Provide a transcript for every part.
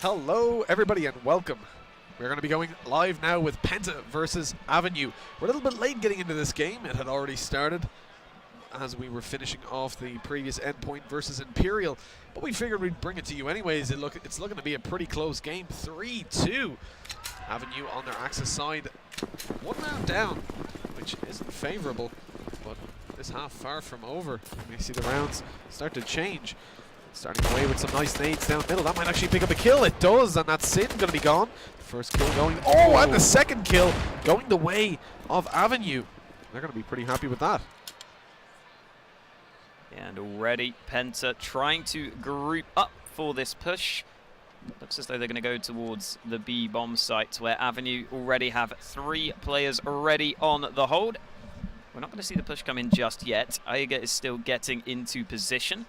Hello everybody and welcome. We're going to be going live now with Penta versus Avenue. We're a little bit late getting into this game. It had already started as we were finishing off the previous Endpoint versus Imperial, but we figured we'd bring it to you anyways. It's looking to be a pretty close game. 3-2. Avenue on their Axis side, one round down, which isn't favorable, but this half far from over. We see the rounds start to change. Starting away with some nice nades down middle. That might actually pick up a kill. It does, and that's Sin going to be gone. First kill going. Oh, and the second kill going the way of Avenue. They're going to be pretty happy with that. And already Penta trying to group up for this push. Looks as though they're going to go towards the B bomb site, where Avenue already have 3 players already on the hold. We're not going to see the push come in just yet. Aiga is still getting into position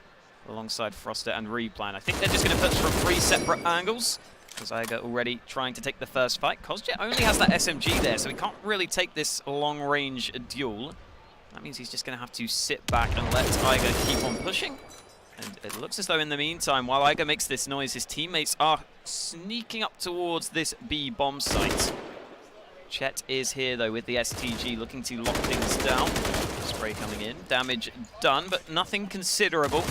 alongside Froster and Replan. I think they're just going to push from 3 separate angles, because Aiga already trying to take the first fight. Kozjet only has that SMG there, so he can't really take this long-range duel. That means he's just going to have to sit back and let Aiga keep on pushing. And it looks as though in the meantime, while Aiga makes this noise, his teammates are sneaking up towards this B bomb site. Chet is here though with the STG, looking to lock things down. Spray coming in, damage done, but nothing considerable.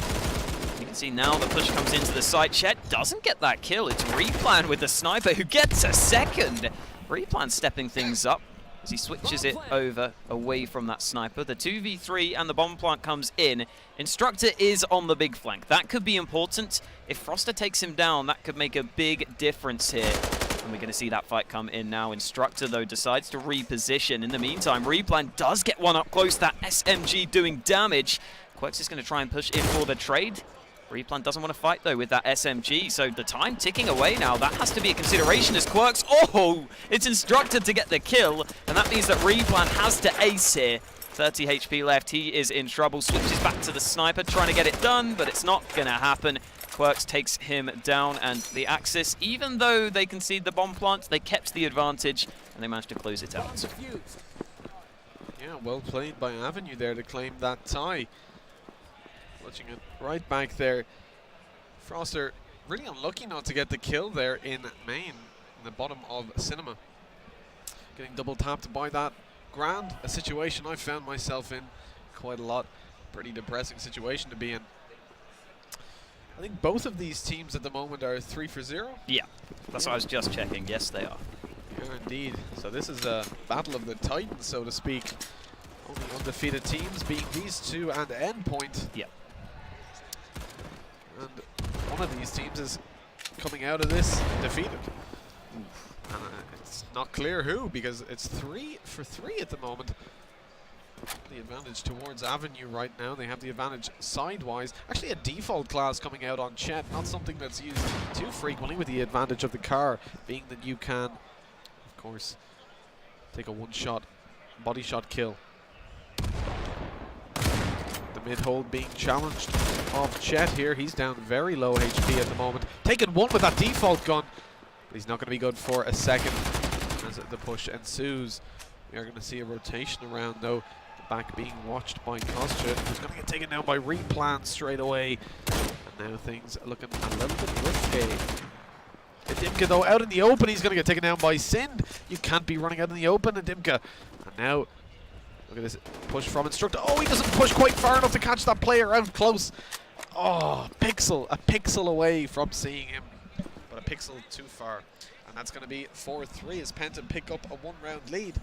You can see now the push comes into the site. Chet doesn't get that kill. It's Replan with the sniper who gets a second. Replan stepping things up as he switches it over away from that sniper. The 2v3 and the bomb plant comes in. Instructor is on the big flank. That could be important. If Froster takes him down, that could make a big difference here. And we're going to see that fight come in now. Instructor, though, decides to reposition. In the meantime, Replan does get one up close. That SMG doing damage. Quirks is going to try and push in for the trade. Replan doesn't want to fight, though, with that SMG, so the time ticking away now. That has to be a consideration as Quirks. Oh, it's Instructor to get the kill, and that means that Replan has to ace here. 30 HP left. He is in trouble. Switches back to the sniper, trying to get it done, but it's not going to happen. Quirks takes him down, and the Axis, even though they concede the bomb plant, they kept the advantage, and they managed to close it out. Yeah, well played by Avenue there to claim that tie. Clutching it right back there. Froster really unlucky not to get the kill there in main, in the bottom of Cinema. Getting double tapped by that Grand, a situation I found myself in quite a lot. Pretty depressing situation to be in. I think both of these teams at the moment are 3-0. Yeah, that's what I was just checking. Yes, they are. Yeah, indeed. So this is a battle of the Titans, so to speak. Only undefeated teams being these two and Endpoint. Yeah. And one of these teams is coming out of this defeated. And it's not clear who, because it's 3-3 at the moment. The advantage towards Avenue right now. They have the advantage sidewise. Actually a default class coming out on Chet, not something that's used too frequently, with the advantage of the car being that you can, of course, take a one-shot body shot kill. The mid-hold being challenged off Chet here. He's down very low HP at the moment. Taking one with that default gun, but he's not going to be good for a second as the push ensues. We are going to see a rotation around though. The back being watched by Kozjet, who's going to get taken down by Replan straight away. And now things are looking a little bit risky. Dimka though out in the open, he's going to get taken down by Sind. You can't be running out in the open, and Dimka. And now, look at this push from Instructor. Oh, he doesn't push quite far enough to catch that player out close. Oh, a pixel away from seeing him, but a pixel too far. And that's going to be 4-3 as Penta pick up a 1-round lead.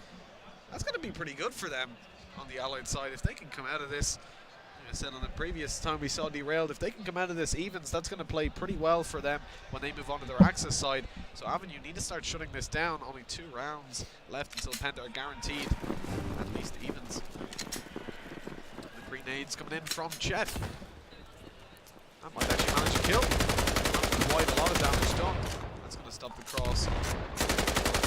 That's going to be pretty good for them on the Allied side. If they can come out of this, like I said on the previous time we saw Derailed, if they can come out of this evens, that's going to play pretty well for them when they move on to their Axis side. So Avenue need to start shutting this down. Only 2 rounds left until Penta are guaranteed at least evens. The grenades coming in from Chet. That might actually manage to kill. Not quite a lot of damage done. That's going to stop the cross. A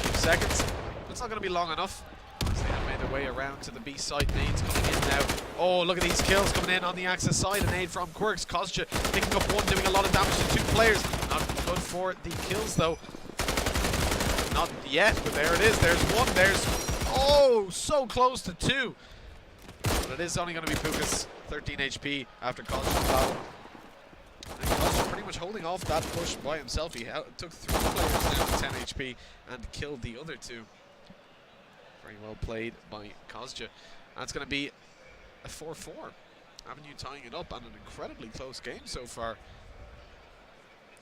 few seconds. It's not going to be long enough. As they have made their way around to the B side. Nades coming in now. Oh, look at these kills coming in on the Axis side. A nade from Quirks. Kozjet picking up one, doing a lot of damage to 2 players. Not good for the kills though. Not yet, but there it is. There's one. There's, oh, so close to 2. But it is only going to be Pukas. 13 HP after Kozjet. much holding off that push by himself. He took 3 players down to 10 HP and killed the other 2. Very well played by Kozja. That's going to be a 4-4. Avenue tying it up, and an incredibly close game so far.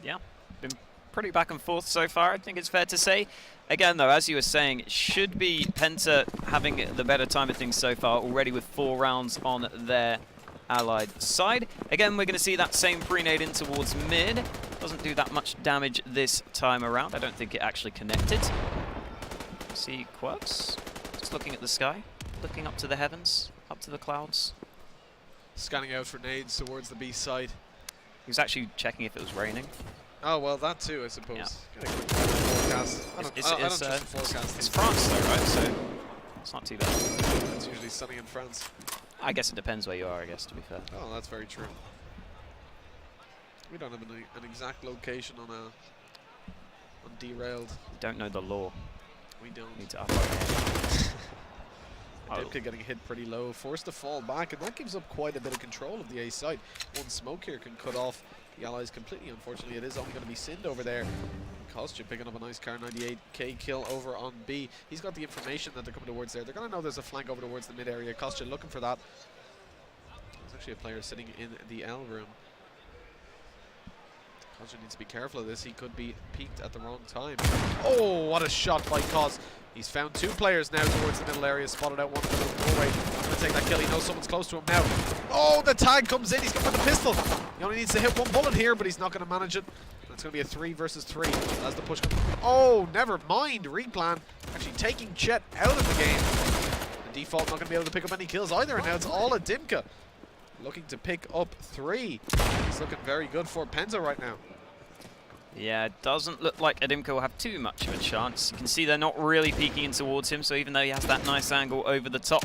Yeah, been pretty back and forth so far, I think it's fair to say. Again, though, as you were saying, it should be Penta having the better time of things so far, already with 4 rounds on their allied side. Again, we're going to see that same pre-nade in towards mid. Doesn't do that much damage this time around. I don't think it actually connected. See Quirks, just looking at the sky, looking up to the heavens, up to the clouds. Scanning out for nades towards the B side. He was actually checking if it was raining. Oh, well, that too, I suppose. Yeah. Get a quick forecast. I don't trust the forecast. It's France, though, right? So it's not too bad. It's usually sunny in France. I guess it depends where you are, I guess, to be fair. Oh, that's very true. We don't have an exact location on Derailed. We don't know the law. We don't. Need to upload it. Dipka getting hit pretty low, forced to fall back, and that gives up quite a bit of control of the A side. One smoke here can cut off the allies completely. Unfortunately, it is only going to be Sind over there. Kostya picking up a nice car 98k kill over on B. He's got the information that they're coming towards there. They're going to know there's a flank over towards the mid area. Kostya looking for that. There's actually a player sitting in the L room. Kostya needs to be careful of this. He could be peaked at the wrong time. Oh, what a shot by Koz. He's found 2 players now towards the middle area, spotted out one in the middle of Norway. I'm going to take that kill. He knows someone's close to him now. Oh, the tag comes in. He's going for the pistol. He only needs to hit 1 bullet here, but he's not going to manage it. It's going to be a 3 versus 3 as the push comes. Oh, never mind. Replan actually taking Chet out of the game. The default not going to be able to pick up any kills either, and now it's all a Dimka looking to pick up 3. It's looking very good for Penta right now. Yeah, it doesn't look like Adimka will have too much of a chance. You can see they're not really peeking in towards him, so even though he has that nice angle over the top,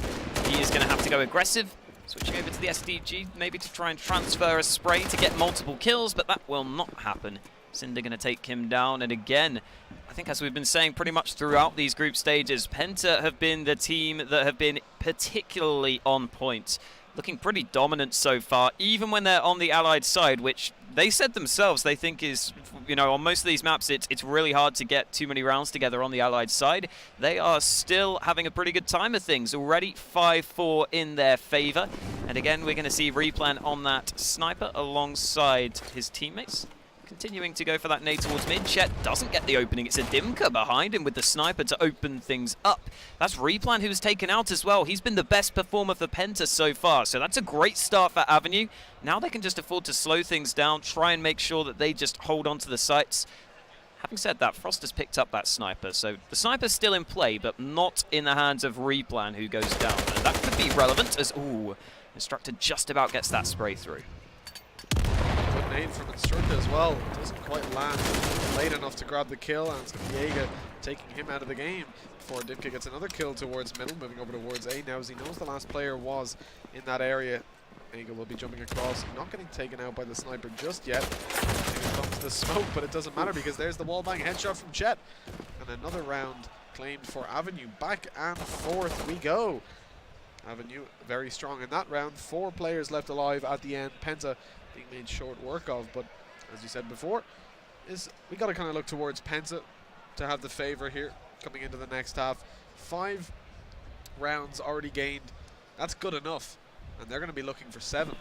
he is going to have to go aggressive. Switching over to the SDG, maybe to try and transfer a spray to get multiple kills, but that will not happen. Cinder going to take him down, and again, I think as we've been saying pretty much throughout these group stages, Penta have been the team that have been particularly on point. Looking pretty dominant so far, even when they're on the allied side, which they said themselves they think is, you know, on most of these maps it's really hard to get too many rounds together on the allied side. They are still having a pretty good time of things. Already 5-4 in their favor. And again, we're going to see Replan on that sniper alongside his teammates. Continuing to go for that nade towards mid. Chet doesn't get the opening. It's a Dimka behind him with the sniper to open things up. That's Replan who's taken out as well. He's been the best performer for Penta so far. So that's a great start for Avenue. Now they can just afford to slow things down, try and make sure that they just hold on to the sights. Having said that, Frost has picked up that sniper. So the sniper's still in play, but not in the hands of Replan who goes down. And that could be relevant as, ooh, Instructor just about gets that spray through. Good nade from Instructor as well. Doesn't quite land late enough to grab the kill, and it's going to be Jaeger taking him out of the game before Dimka gets another kill towards middle, moving over towards A now as he knows the last player was in that area. Jaeger will be jumping across, not getting taken out by the sniper just yet. Here comes the smoke, but it doesn't matter because there's the wallbang headshot from Chet. And another round claimed for Avenue. Back and forth we go. Avenue very strong in that round. 4 players left alive at the end. Penta being made short work of, but as you said before, we got to kind of look towards Penta to have the favor here coming into the next half. 5 rounds already gained. That's good enough, and they're going to be looking for 7.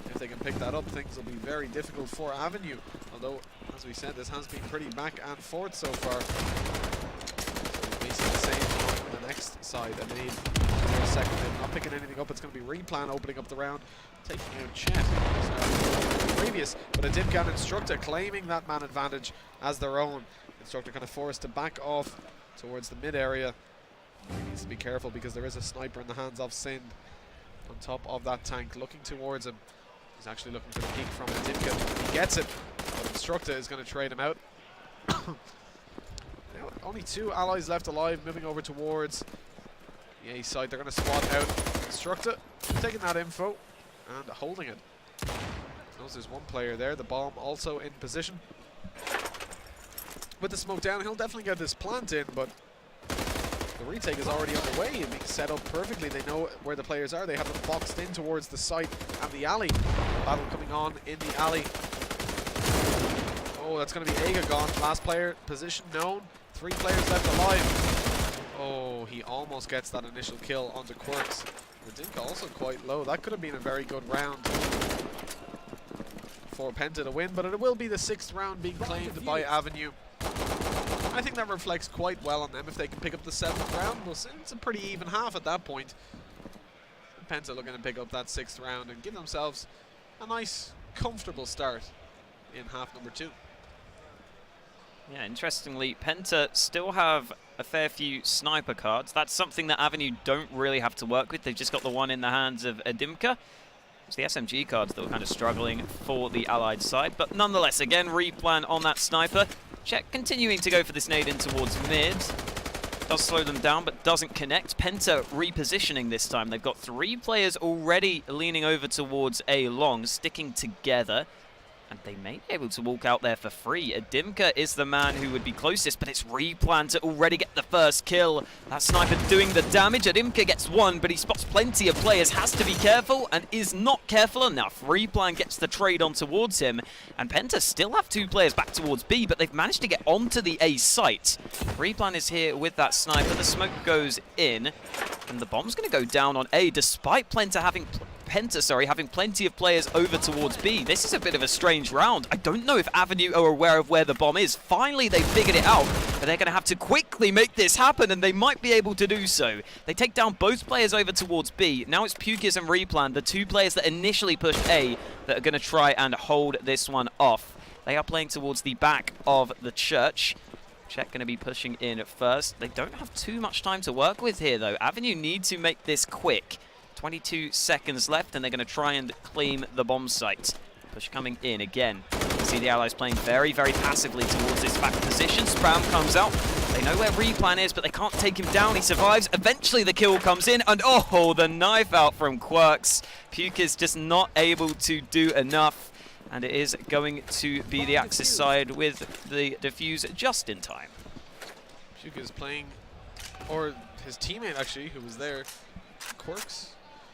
If they can pick that up, things will be very difficult for Avenue. Although, as we said, this has been pretty back and forth so far. So basically the same on the next side. And they need for a second. They're not picking anything up. It's going to be Replan opening up the round, taking out Chet. So, previous, but a Dimka and Instructor claiming that man advantage as their own. Instructor kind of forced to back off towards the mid area. He needs to be careful because there is a sniper in the hands of Sind on top of that tank looking towards him. He's actually looking for the peek from Dimka. He gets it, but Instructor is going to trade him out. Now, only 2 allies left alive, moving over towards the A side. They're going to squad out. Instructor taking that info and holding it. Knows there's 1 player there. The bomb also in position. With the smoke down, he'll definitely get this plant in, but the retake is already underway and being set up perfectly. They know where the players are. They have them boxed in towards the site and the alley. Battle coming on in the alley. Oh, that's going to be Aga gone. Last player, position known. 3 players left alive. Oh, he almost gets that initial kill onto Quirks. Adimka also quite low. That could have been a very good round for Penta to win, but it will be the 6th round being claimed by Avenue. I think that reflects quite well on them if they can pick up the 7th round. Well, it's a pretty even half at that point. Penta looking to pick up that 6th round and give themselves a nice, comfortable start in half number 2. Yeah, interestingly, Penta still have a fair few sniper cards. That's something that Avenue don't really have to work with. They've just got the one in the hands of Adimka. It's the SMG cards that were kind of struggling for the Allied side. But nonetheless, again, replan on that sniper. Czech continuing to go for this nade in towards mid. Does slow them down, but doesn't connect. Penta repositioning this time. They've got 3 players already leaning over towards A long, sticking together. And they may be able to walk out there for free. Adimka is the man who would be closest, but it's replan to already get the first kill. That sniper doing the damage. Adimka gets 1, but he spots plenty of players. Has to be careful and is not careful enough. Replan gets the trade on towards him. And Penta still have 2 players back towards B, but they've managed to get onto the A site. Replan is here with that sniper. The smoke goes in, and the bomb's going to go down on A, despite Penta having plenty of players over towards B. This is a bit of a strange round. I don't know if Avenue are aware of where the bomb is. Finally, they figured it out, but they're going to have to quickly make this happen, and they might be able to do so. They take down both players over towards B. Now it's Pukis and Replan, the 2 players that initially pushed A, that are going to try and hold this one off. They are playing towards the back of the church. Czech going to be pushing in first. They don't have too much time to work with here, though. Avenue need to make this quick. 22 seconds left, and they're going to try and claim the bomb site. Push coming in again. You see the Allies playing very, very passively towards this back position. Spram comes out. They know where Replan is, but they can't take him down. He survives. Eventually, the kill comes in, and oh, the knife out from Quirks. Puke is just not able to do enough, and it is going to be the Axis side with the defuse just in time. Puke is playing, or his teammate actually, who was there, Quirks.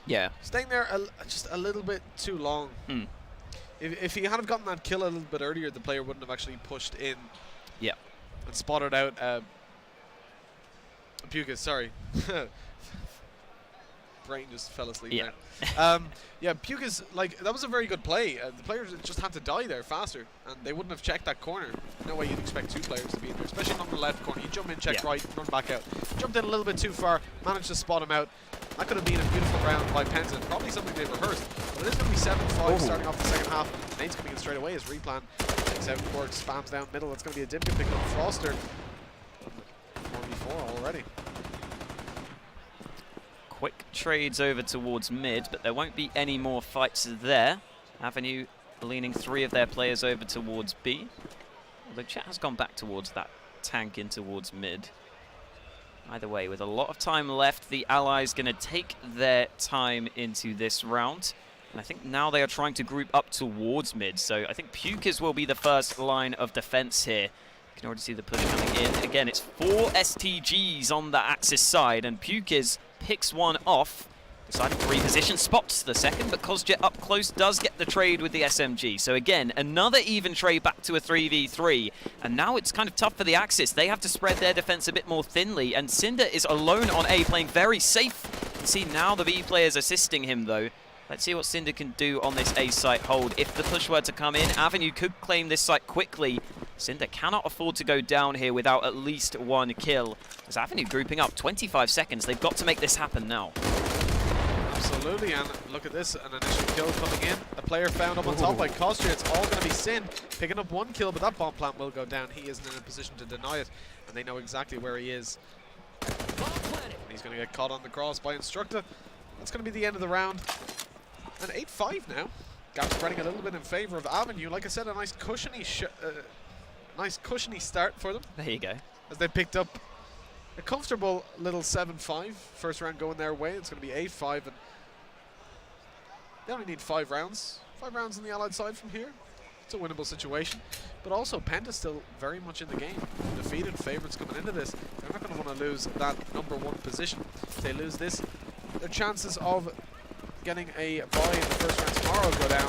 Yeah. Staying there just a little bit too long. If he had gotten that kill a little bit earlier, the player wouldn't have actually pushed in. Yeah. And spotted out Pukas, sorry. Brain just fell asleep there. Yeah, Pukas, like, that was a very good play. The players just had to die there faster, and they wouldn't have checked that corner. No way you'd expect 2 players to be in there, especially on the left corner. You jump in, check right, run back out. Jumped in a little bit too far, managed to spot him out. That could have been a beautiful round by Penta, probably something they rehearsed. But it is going to be 7-5 starting off the second half. Nate's coming in straight away as Replan takes out Quirks, spams down middle. That's going to be a Dimka picking up Foster. 4v4 already. Quick trades over towards mid, but there won't be any more fights there. Avenue leaning 3 of their players over towards B. Although Chet has gone back towards that tank in towards mid. Either way, with a lot of time left, the Allies going to take their time into this round. And I think now they are trying to group up towards mid. So I think Pukis will be the first line of defense here. You can already see the push coming in. Again, it's 4 STGs on the Axis side, and Pukis picks one off. Deciding to reposition, spots the second, but Kozjet up close does get the trade with the SMG. So again, another even trade back to a 3v3. And now it's kind of tough for the Axis. They have to spread their defense a bit more thinly, and Cinder is alone on A, playing very safe. You can see now the B players assisting him, though. Let's see what Cinder can do on this A site hold. If the push were to come in, Avenue could claim this site quickly. Cinder cannot afford to go down here without at least 1 kill. As Avenue grouping up, 25 seconds. They've got to make this happen now. Absolutely, and look at this, an initial kill coming in. A player found up on top by Kostya. It's all going to be Sin picking up 1 kill, but that bomb plant will go down. He isn't in a position to deny it, and they know exactly where he is. And he's going to get caught on the cross by Instructor. That's going to be the end of the round. And 8-5 now. Gap spreading a little bit in favor of Avenue. Like I said, a nice cushiony start for them. There you go. As they picked up a comfortable little 7-5. First round going their way. It's going to be 8-5, and they only need 5 rounds. 5 rounds on the Allied side from here. It's a winnable situation. But also, Penta's still very much in the game. Defeated favourites coming into this. They're not going to want to lose that #1 position. If they lose this, their chances of getting a bye in the first round tomorrow go down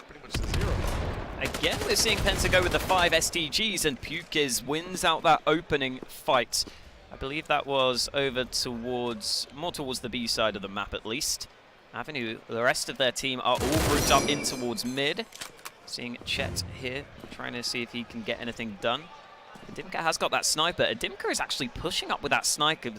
pretty much to 0. Again, we're seeing Penta go with the 5 STGs, and Pukis wins out that opening fight. I believe that was over towards, more towards the B side of the map at least. Avenue, the rest of their team are all grouped up in towards mid. Seeing Chet here, trying to see if he can get anything done. Adimka has got that sniper. Adimka is actually pushing up with that sniper.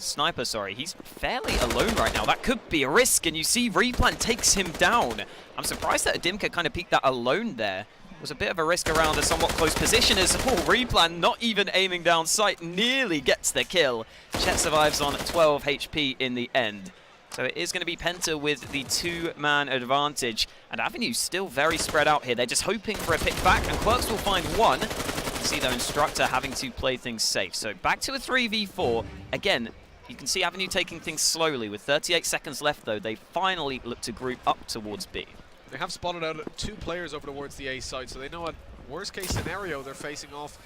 He's fairly alone right now. That could be a risk, and you see Replan takes him down. I'm surprised that Adimka kind of peeked that alone there. It was a bit of a risk around a somewhat close position as Replan, not even aiming down sight, nearly gets the kill. Chet survives on 12 HP in the end. So it is going to be Penta with the 2-man advantage. And Avenue still very spread out here. They're just hoping for a pick back, and Quirks will find one. You see, though, Instructor having to play things safe. So back to a 3v4. Again, you can see Avenue taking things slowly. With 38 seconds left, though, they finally look to group up towards B. They have spotted out 2 players over towards the A side, so they know what worst-case scenario they're facing off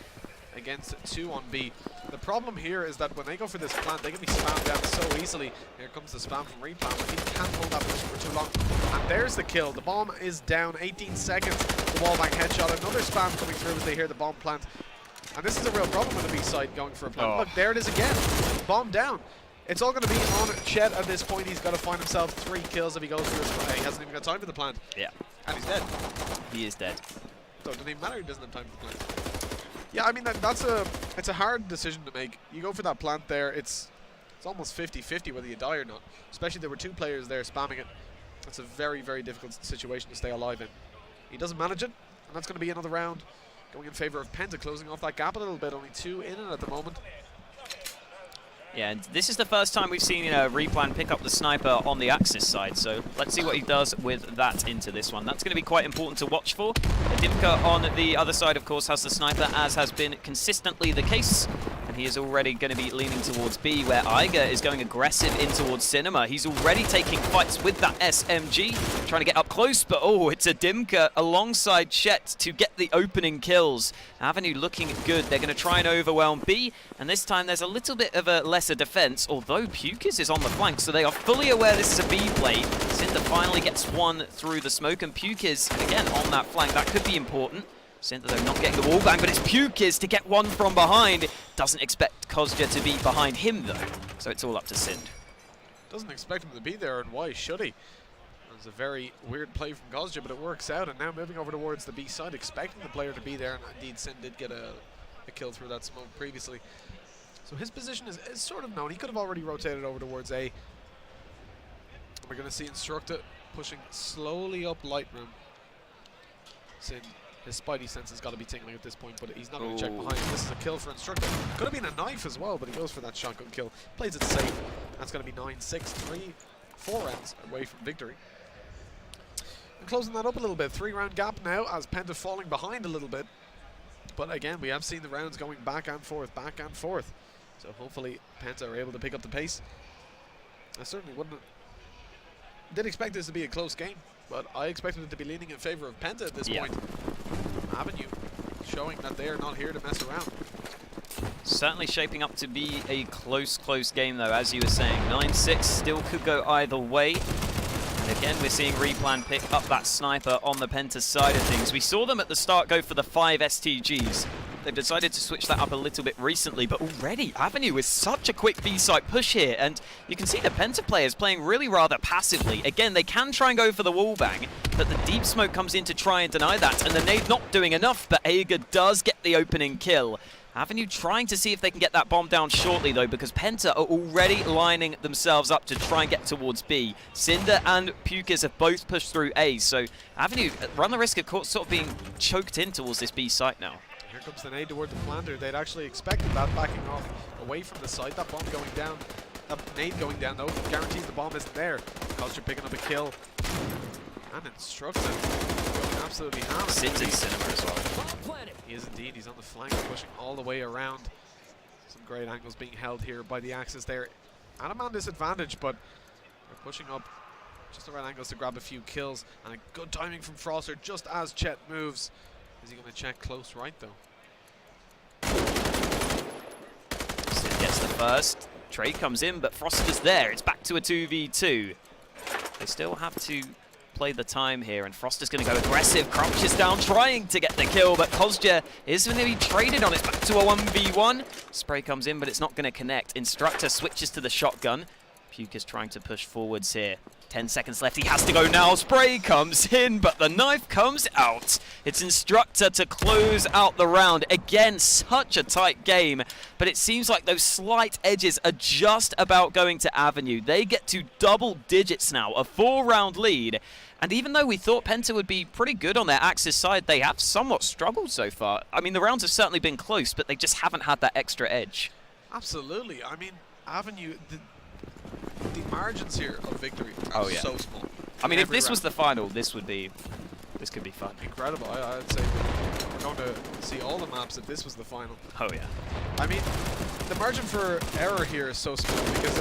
against 2 on B. The problem here is that when they go for this plant, they can be spammed down so easily. Here comes the spam from Replan, but he can't hold that position for too long. And there's the kill. The bomb is down. 18 seconds. The wallbang headshot. Another spam coming through as they hear the bomb plant. And this is a real problem with the B side going for a plant. Oh. Look, there it is again. Bomb down. It's all going to be on Chet at this point. He's got to find himself 3 kills if he goes for this. He hasn't even got time for the plant. Yeah. And he's dead. He is dead. So it doesn't even matter, he doesn't have time for the plant. Yeah, I mean, it's a hard decision to make. You go for that plant there, it's almost 50-50 whether you die or not. Especially there were 2 players there spamming it. That's a very, very difficult situation to stay alive in. He doesn't manage it, and that's going to be another round going in favor of Penta, closing off that gap a little bit. Only 2 in it at the moment. Yeah, and this is the first time we've seen Replan pick up the sniper on the Axis side, so let's see what he does with that into this one. That's going to be quite important to watch for. Adimka on the other side, of course, has the sniper, as has been consistently the case. And he is already going to be leaning towards B, where Iger is going aggressive in towards Cinema. He's already taking fights with that SMG, trying to get up close, but oh, it's Adimka alongside Chet to get the opening kills. Avenue looking good. They're going to try and overwhelm B, and this time there's a little bit of a lesser defense, although Pukis is on the flank, so they are fully aware this is a B play. Cinder finally gets one through the smoke, and Pukis, again, on that flank. That could be important. Cinder, though, not getting the wall bang, but it's Pukis to get one from behind. Doesn't expect Kozja to be behind him, though, so it's all up to Sind. Doesn't expect him to be there, and why should he? It was a very weird play from Kozja, but it works out, and now moving over towards the B side, expecting the player to be there, and indeed Sind did get a kill through that smoke previously. So his position is sort of known. He could have already rotated over towards A. We're going to see Instructor pushing slowly up light room. Sind, his spidey sense has got to be tingling at this point, but he's not going to check behind. This is a kill for Instructor. Could have been a knife as well, but he goes for that shotgun kill. Plays it safe. That's going to be 9-6, 4 rounds away from victory. And closing that up a little bit. 3-round gap now as Penta falling behind a little bit. But again, we have seen the rounds going back and forth, back and forth. So hopefully Penta are able to pick up the pace. I certainly did expect this to be a close game, but I expected it to be leaning in favor of Penta at this point. Avenue showing that they are not here to mess around. Certainly shaping up to be a close game, though, as you were saying. 9-6 still could go either way. And again, we're seeing Replan pick up that sniper on the Penta side of things. We saw them at the start go for the 5 STGs. They've decided to switch that up a little bit recently, but already Avenue with such a quick B-side push here, and you can see the Penta players playing really rather passively. Again, they can try and go for the wallbang, but the deep smoke comes in to try and deny that, and the nade not doing enough, but Ager does get the opening kill. Avenue trying to see if they can get that bomb down shortly, though, because Penta are already lining themselves up to try and get towards B. Cinder and Pukis have both pushed through A, so Avenue run the risk of sort of being choked in towards this B site now. Here comes the nade toward the planter. They'd actually expected that, backing off away from the side. That bomb going down, that nade going down, though, guarantees the bomb isn't there. Culture picking up a kill. And Instructor going absolutely hammered. Sits in Cinema as well. He is indeed. He's on the flank, pushing all the way around. Some great angles being held here by the Axis there. At a man disadvantage, but they're pushing up just the right angles to grab a few kills. And a good timing from Froster just as Chet moves. Is he going to check close right, though? Sid gets the first. Trade comes in, but Froster's there. It's back to a 2v2. They still have to play the time here, and Froster's going to go aggressive, crouches down, trying to get the kill, but Kozja is going to be traded on. It's back to a 1v1. Spray comes in, but it's not going to connect. Instructor switches to the shotgun. Puke is trying to push forwards here. 10 seconds left, he has to go now. Spray comes in, but the knife comes out. It's Instructor to close out the round. Again, such a tight game, but it seems like those slight edges are just about going to Avenue. They get to double digits now, a 4-round lead. And even though we thought Penta would be pretty good on their Axis side, they have somewhat struggled so far. I mean, the rounds have certainly been close, but they just haven't had that extra edge. Absolutely. I mean, Avenue, the margins here of victory are so small. I mean, if this was the final, this could be fun. Incredible. I'd say we're going to see all the maps if this was the final. Oh yeah. I mean, the margin for error here is so small because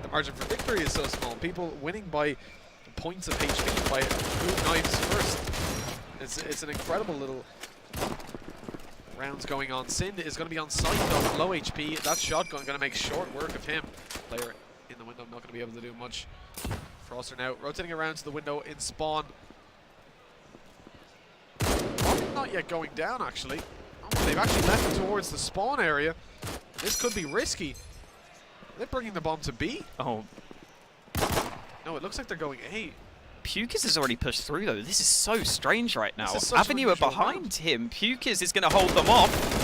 the margin for victory is so small. People winning by points of HP by good knives first. It's an incredible little rounds going on. Sind is going to be on site though, low HP. That shotgun going to make short work of him. Player in the window, not going to be able to do much. Froster now rotating around to the window in spawn. Not yet going down actually. Oh, they've actually left it towards the spawn area. This could be risky. They're bringing the bomb to B. Oh. No, it looks like they're going A. Pukis has already pushed through though. This is so strange right now. Avenue are behind him. Pukis is going to hold them off.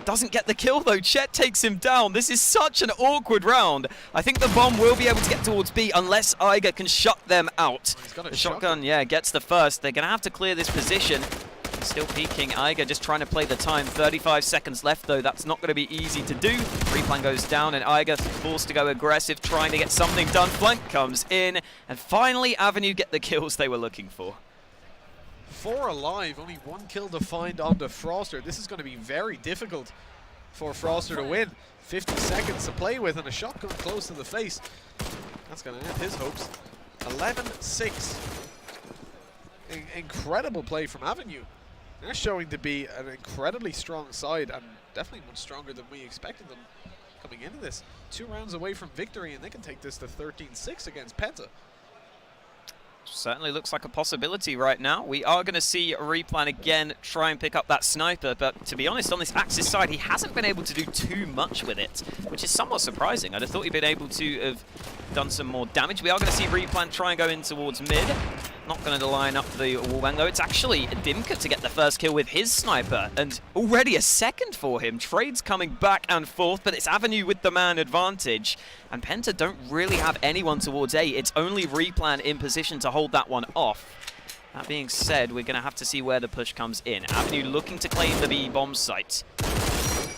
Doesn't get the kill though. Chet takes him down. This is such an awkward round. I think the bomb will be able to get towards B unless Iger can shut them out. The shotgun, yeah, gets the first. They're going to have to clear this position. Still peeking. Iger just trying to play the time. 35 seconds left though. That's not going to be easy to do. Replan goes down and Iger forced to go aggressive, trying to get something done. Flank comes in. And finally Avenue get the kills they were looking for. 4 alive, only 1 kill to find on the Froster. This is going to be very difficult for Froster to win. 50 seconds to play with and a shotgun close to the face. That's going to end his hopes. 11-6. Incredible play from Avenue. They're showing to be an incredibly strong side and definitely much stronger than we expected them coming into this. 2 rounds away from victory and they can take this to 13-6 against Penta. Certainly looks like a possibility right now. We are going to see Replan again try and pick up that sniper, but to be honest, on this Axis side, he hasn't been able to do too much with it, which is somewhat surprising. I'd have thought he'd been able to have done some more damage. We are going to see Replan try and go in towards mid. Not going to line up the wallbang though. It's actually Dimka to get the first kill with his sniper, and already a second for him. Trades coming back and forth, but it's Avenue with the man advantage. And Penta don't really have anyone towards A. It's only Replan in position to hold that one off. That being said, we're going to have to see where the push comes in. Avenue looking to claim the B bomb site.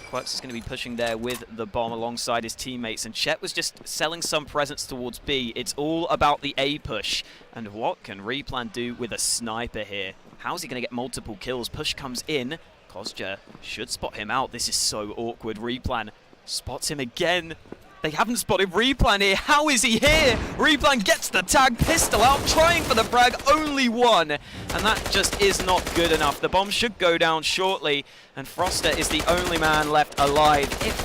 Quirks is going to be pushing there with the bomb alongside his teammates, and Chet was just selling some presence towards B. It's all about the A push. And what can Replan do with a sniper here? How's he going to get multiple kills? Push comes in. Kozja should spot him out. This is so awkward. Replan spots him again. They haven't spotted Replan here. How is he here? Replan gets the tag, pistol out, trying for the frag, only one. And that just is not good enough. The bomb should go down shortly, and Froster is the only man left alive. If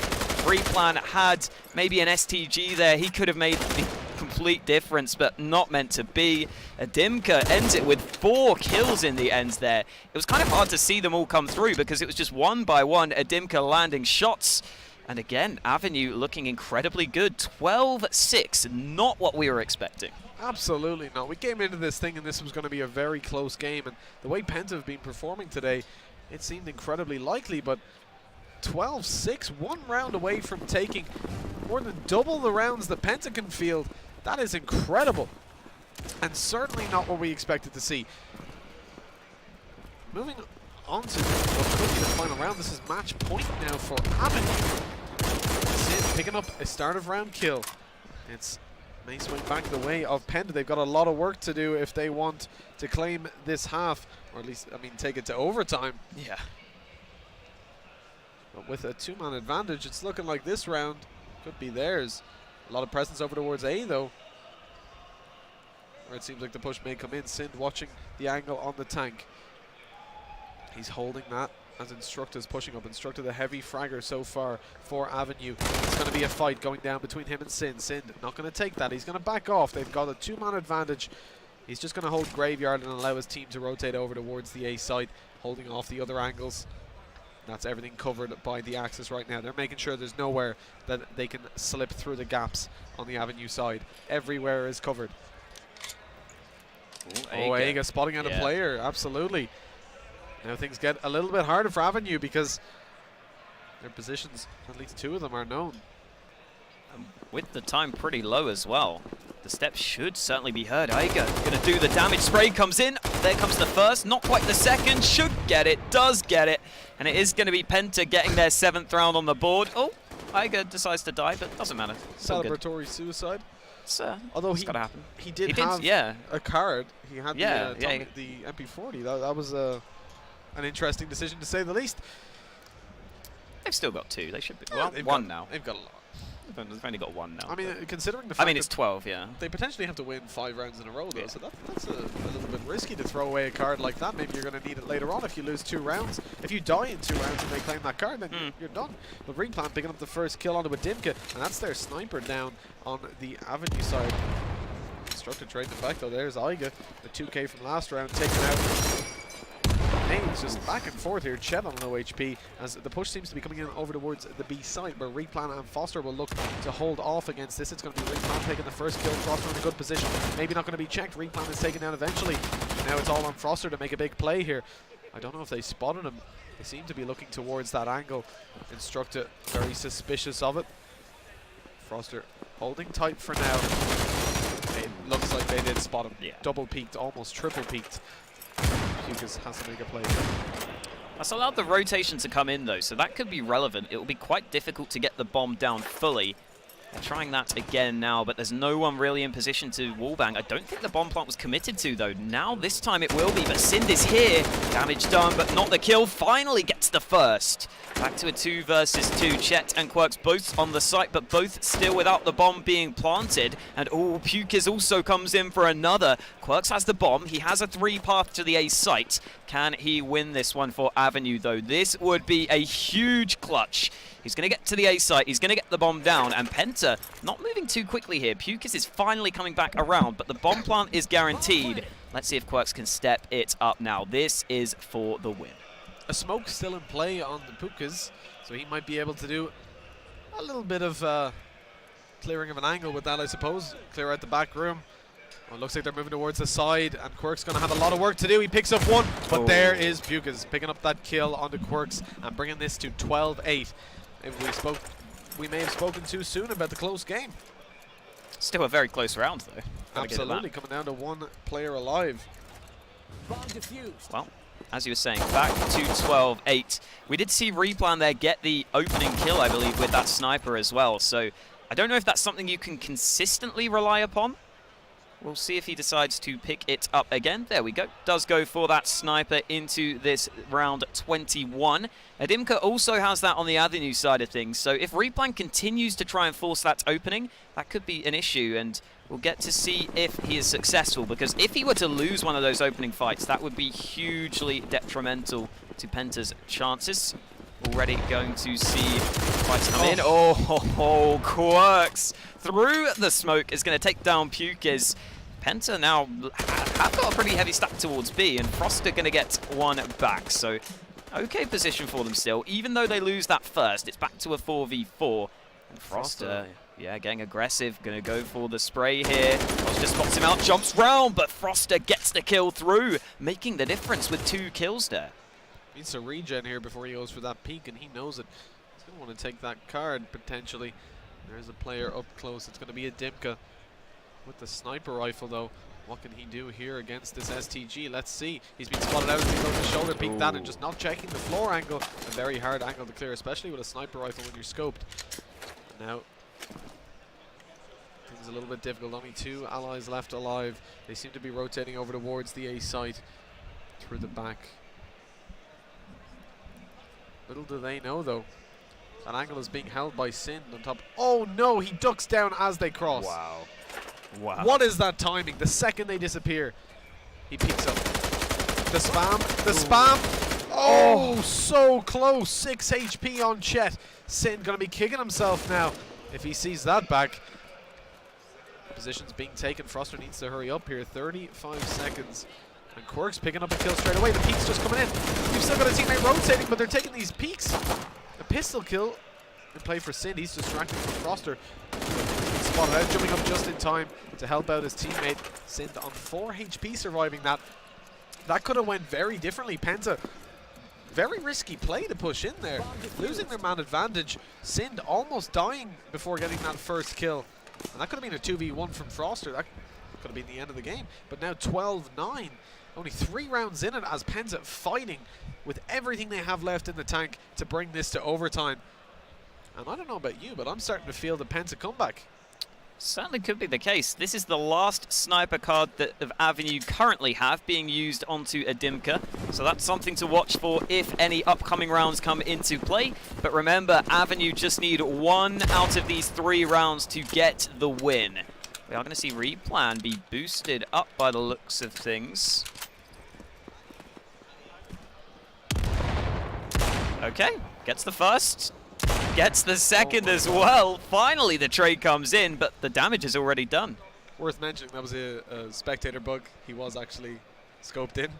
Replan had maybe an STG there, he could have made the complete difference, but not meant to be. Dimka ends it with 4 kills in the end there. It was kind of hard to see them all come through because it was just one by one Dimka landing shots. And again, Avenue looking incredibly good. 12-6, not what we were expecting. Absolutely not. We came into this thing and this was going to be a very close game. And the way Penta have been performing today, it seemed incredibly likely. But 12-6, 1 round away from taking more than double the rounds that Penta can field. That is incredible. And certainly not what we expected to see. Moving on to what could be the final round. This is match point now for Avenue. Sid picking up a start of round kill. It's may swing back the way of Penta. They've got a lot of work to do if they want to claim this half, or at least, I mean, take it to overtime. Yeah. But with a 2-man advantage, it's looking like this round could be theirs. A lot of presence over towards A, though, where it seems like the push may come in. Sind watching the angle on the tank. He's holding that as Instructor's pushing up. Instructor, the heavy fragger so far for Avenue. It's going to be a fight going down between him and Sind. Sind not going to take that. He's going to back off. They've got a 2-man advantage. He's just going to hold Graveyard and allow his team to rotate over towards the A site, holding off the other angles. That's everything covered by the Axis right now. They're making sure there's nowhere that they can slip through the gaps on the Avenue side. Everywhere is covered. Aiga spotting out a player, absolutely. Now things get a little bit harder for Avenue because their positions, at least two of them, are known. With the time pretty low as well, the steps should certainly be heard. Aiga going to do the damage. Spray comes in. There comes the first, not quite the second. Should get it, does get it. And it is going to be Penta getting their 7th round on the board. Oh, Aiga decides to die, but doesn't matter. Celebratory suicide. Although he have a card. He had the MP40. That was an interesting decision to say the least. They've still got 2. They should be. Well, one now. They've got a lot. They've only got 1 now. I mean, considering the fact it's 12, yeah. They potentially have to win 5 rounds in a row, though, so that's a little bit risky to throw away a card like that. Maybe you're going to need it later on if you lose 2 rounds. If you die in 2 rounds and they claim that card, then you're done. But Replan picking up the first kill onto a Dimka, and that's their sniper down on the Avenue side. Constructed trade the back, though. There's Aiga, the 2K from last round, taken out. It's just back and forth here. Chet on low HP as the push seems to be coming in over towards the B site, where Replan and Foster will look to hold off against this. It's going to be Replan taking the first kill. Froster in a good position. Maybe not going to be checked. Replan is taken down eventually. Now it's all on Froster to make a big play here. I don't know if they spotted him. They seem to be looking towards that angle. Instructor very suspicious of it. Froster holding tight for now. It looks like they did spot him. Double peaked, almost triple peaked. Pukas has to make a play. That's allowed the rotation to come in, though, so that could be relevant. It will be quite difficult to get the bomb down fully. They're trying that again now, but there's no one really in position to wallbang. I don't think the bomb plant was committed to, though. Now, this time it will be, but Sind is here. Damage done, but not the kill. Finally gets the first. Back to a 2 versus 2. Chet and Quirks both on the site, but both still without the bomb being planted. And Pukas also comes in for another. Quirks has the bomb. He has a 3 path to the A site. Can he win this one for Avenue, though? This would be a huge clutch. He's going to get to the A site. He's going to get the bomb down. And Penta not moving too quickly here. Pukas is finally coming back around, but the bomb plant is guaranteed. Let's see if Quirks can step it up now. This is for the win. A smoke still in play on the Pukas, so he might be able to do a little bit of clearing of an angle with that, I suppose. Clear out the back room. Well, it looks like they're moving towards the side, and Quirks going to have a lot of work to do. He picks up 1, but there is Pukas picking up that kill onto Quirks and bringing this to 12-8. If we may have spoken too soon about the close game. Still a very close round, though. Absolutely, coming down to 1 player alive. Well, as you were saying, back to 12-8. We did see Replan there get the opening kill, I believe, with that sniper as well. So I don't know if that's something you can consistently rely upon. We'll see if he decides to pick it up again. There we go. Does go for that sniper into this round 21. Adimka also has that on the Avenue side of things. So if Replan continues to try and force that opening, that could be an issue. And we'll get to see if he is successful. Because if he were to lose one of those opening fights, that would be hugely detrimental to Penta's chances. Already going to see fights come in. Quirks through the smoke is going to take down Pukas. Penta now have got a pretty heavy stack towards B, and Froster going to get 1 back. So, okay position for them still. Even though they lose that first, it's back to a 4v4. And Froster, yeah, getting aggressive. Going to go for the spray here. Froster spots him out, jumps round, but Froster gets the kill through, making the difference with 2 kills there. Needs to regen here before he goes for that peek, and he knows it. He's going to want to take that card, potentially. There's a player up close. It's going to be a Dimka with the sniper rifle, though. What can he do here against this STG? Let's see. He's been spotted out as he goes to shoulder peek that, and just not checking the floor angle. A very hard angle to clear, especially with a sniper rifle when you're scoped. And now, things a little bit difficult. Only 2 allies left alive. They seem to be rotating over towards the A site through the back. Little do they know, though, that angle is being held by Sind on top. Oh no, he ducks down as they cross. Wow. What is that timing? The second they disappear, he peeks up. The spam. Oh, so close. 6 HP on Chet. Sind gonna be kicking himself now if he sees that back. Position's being taken. Froster needs to hurry up here. 35 seconds. And Quirk's picking up a kill straight away. The peek's just coming in. We've still got a teammate rotating, but they're taking these peeks. A pistol kill in play for Sind. He's distracting from Froster. Spotted out, jumping up just in time to help out his teammate. Sind on 4 HP surviving that. That could have went very differently. Penta, very risky play to push in there. Losing their man advantage. Sind almost dying before getting that first kill. And that could have been a 2v1 from Froster. That could have been the end of the game. But now 12-9. Only 3 rounds in it as Penta fighting with everything they have left in the tank to bring this to overtime. And I don't know about you, but I'm starting to feel the Penta comeback. Certainly could be the case. This is the last sniper card that of Avenue currently have being used onto Adimka. So that's something to watch for if any upcoming rounds come into play. But remember, Avenue just need 1 out of these 3 rounds to get the win. We are going to see Replan be boosted up by the looks of things. Okay, gets the first. Gets the second as well. Finally, the trade comes in, but the damage is already done. Worth mentioning, that was a spectator bug. He was actually scoped in.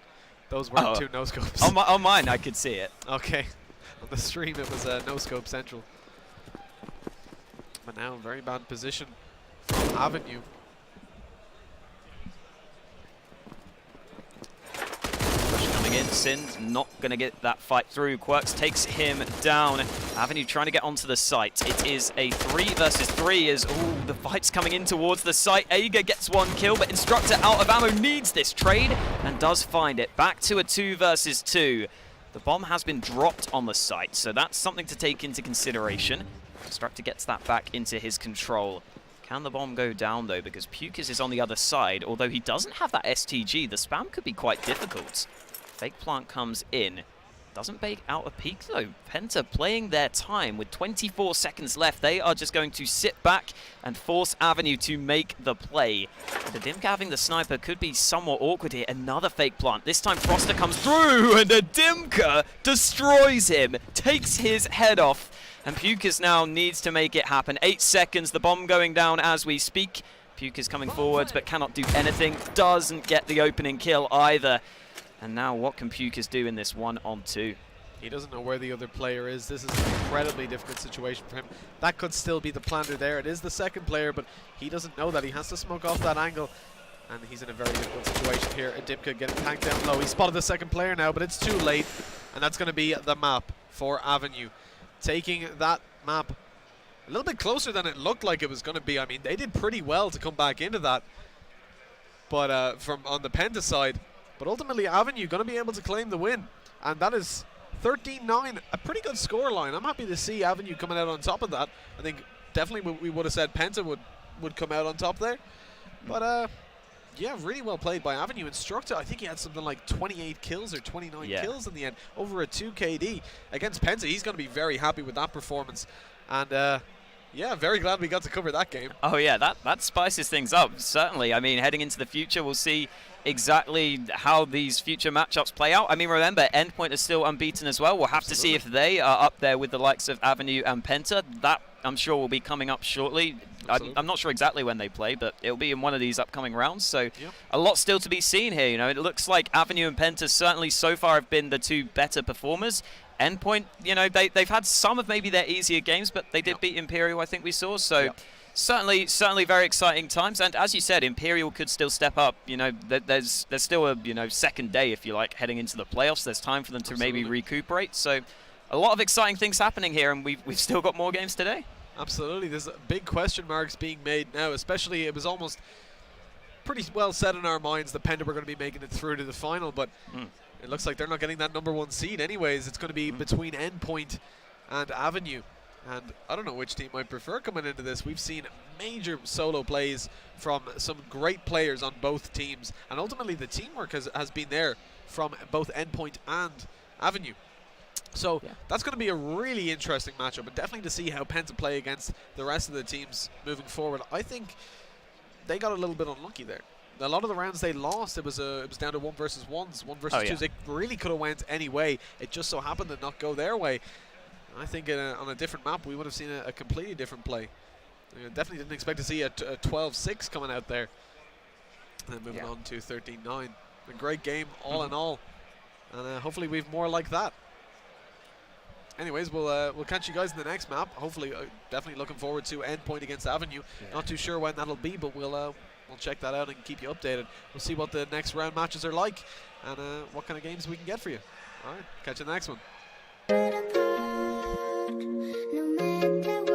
Those weren't 2 no-scopes. On mine, I could see it. Okay. On the stream, it was no-scope central. But now, very bad position from Avenue. Coming in, Sind not going to get that fight through. Quirks takes him down. Avenue trying to get onto the site. It is a 3 versus 3 as the fight's coming in towards the site. Ager gets 1 kill, but Instructor out of ammo needs this trade and does find it. Back to a 2 versus 2. The bomb has been dropped on the site, so that's something to take into consideration. Instructor gets that back into his control. Can the bomb go down, though? Because Pukis is on the other side. Although he doesn't have that STG, the spam could be quite difficult. Fake plant comes in. Doesn't bake out a peek, though. Penta playing their time with 24 seconds left. They are just going to sit back and force Avenue to make the play. But Adimka having the sniper could be somewhat awkward here. Another fake plant. This time Froster comes through, and Adimka destroys him. Takes his head off. And Pukis now needs to make it happen. 8 seconds, the bomb going down as we speak. Pukis coming forwards, but cannot do anything. Doesn't get the opening kill either. And now what can Pukis do in this 1-on-2? He doesn't know where the other player is. This is an incredibly difficult situation for him. That could still be the planter there. It is the second player, but he doesn't know that. He has to smoke off that angle. And he's in a very difficult situation here. Adimka getting tanked down low. He spotted the second player now, but it's too late. And that's going to be the map for Avenue. Taking that map a little bit closer than it looked like it was going to be. I mean, they did pretty well to come back into that. But from on the Penta side. But ultimately, Avenue going to be able to claim the win. And that is 13-9, a pretty good scoreline. I'm happy to see Avenue coming out on top of that. I think definitely we would have said Penta would come out on top there. But yeah, really well played by Avenue. Instructor, I think he had something like 28 kills or 29 kills in the end, over a 2 KD. Against Penta, he's going to be very happy with that performance. And yeah, very glad we got to cover that game. Oh yeah, that spices things up, certainly. I mean, heading into the future, we'll see exactly how these future matchups play out. I mean, remember, Endpoint is still unbeaten as well. We'll have to see if they are up there with the likes of Avenue and Penta. That, I'm sure, will be coming up shortly. I'm not sure exactly when they play, but it'll be in one of these upcoming rounds. So a lot still to be seen here. You know, it looks like Avenue and Penta certainly so far have been the 2 better performers. Endpoint, you know, they've had some of maybe their easier games, but they did beat Imperial, I think we saw. So certainly very exciting times. And as you said, Imperial could still step up. You know, there's still a second day, if you like, heading into the playoffs. There's time for them to maybe recuperate. So a lot of exciting things happening here, and we've still got more games today. Absolutely. There's big question marks being made now, especially it was almost pretty well set in our minds that Penta were going to be making it through to the final, but it looks like they're not getting that #1 seed anyways. It's going to be between Endpoint and Avenue. And I don't know which team I prefer coming into this. We've seen major solo plays from some great players on both teams. And ultimately the teamwork has been there from both Endpoint and Avenue. So that's going to be a really interesting matchup, and definitely to see how Penta play against the rest of the teams moving forward. I think they got a little bit unlucky there. A lot of the rounds they lost, it was down to 1 versus 1s, 1 versus 2s. It really could have went any way. It just so happened to not go their way. I think on a different map, we would have seen a completely different play. Definitely didn't expect to see a 12-6 coming out there. And then moving on to 13-9. A great game, all in all. And hopefully we've more like that. Anyways, we'll catch you guys in the next map. Hopefully, definitely looking forward to Endpoint against Avenue. Not too sure when that'll be, but we'll check that out and keep you updated. We'll see what the next round matches are like and what kind of games we can get for you. All right, catch you in the next one.